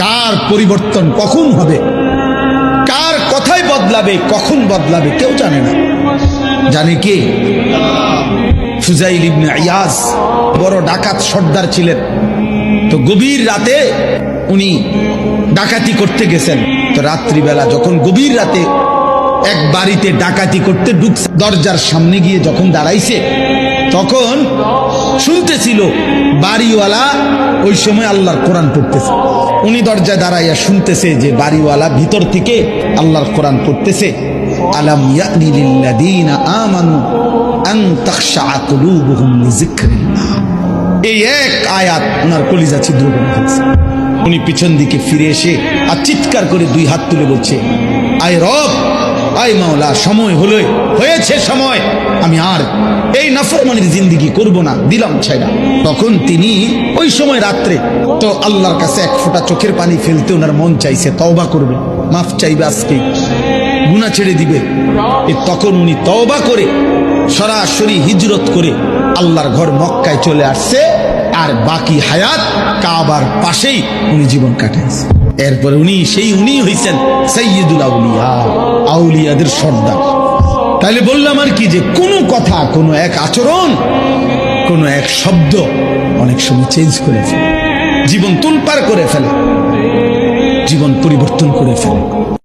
কার পরিবর্তন কখন হবে, কার কথাই বদলাবে, কখন বদলাবে কেউ জানে না। জানে কে? ফুজাইল ইবনে ইয়াজ বড় ডাকাত সর্দার ছিলেন। তো গভীর রাতে উনি ডাকাতি করতে গেছেন। তো রাত্রিবেলা যখন গভীর রাতে এক বাড়িতে ডাকাতি করতে ঢুকছে, দরজার সামনে গিয়ে যখন দাঁড়াইছে তখন শুনতেছিল বাড়িওয়ালা ওই সময় আল্লাহর কোরআন পড়তেছে। উনি দরজায় দাঁড়াইয়া শুনতেছে যে বাড়িওয়ালা ভিতর থেকে আল্লাহর কোরআন পড়তেছে, আলাম ইয়ানি লিল্লাযীনা আমানু আন তাখশা কুলুবুহুম লিযিকরিল্লাহ। এই এক আয়াত ওনার কলিজা ছিদ্র করে ফেলছে। উনি পিছন দিকে ফিরে এসে আর চিৎকার করে দুই হাত তুলে বলছে, আয় রব, আয় মাওলা, সময় হলো, হয়েছে সময়, আমি আর এই নাফরমানির জিন্দেগি করব না, দিলাম ছাইড়া। তখন তিনি ওই সময় রাত্রে তো আল্লাহর কাছে এক ফোঁটা চোখের পানি ফেলতে ওনার মন চাইছে, তওবা করবে, মাফ চাইবে, আজকে গুনাহ ছেড়ে দিবে। তখন উনি তওবা করে সরাসরি হিজরত করে আল্লাহর ঘর মক্কায় চলে আসছে, আর বাকি হায়াত কাবার পাশেই উনি জীবন কাটাইছে। এরপরে উনি হইছেন সাইয়্যিদুল আউলিয়া, আউলিয়াদের সর্দার। তাহলে বললাম আর কি, যে কোনো কথা, কোনো এক আচরণ, কোনো এক শব্দ অনেক সময় চেঞ্জ করে ফেলে, জীবন তুলপার করে ফেলে, জীবন পরিবর্তন করে ফেলে।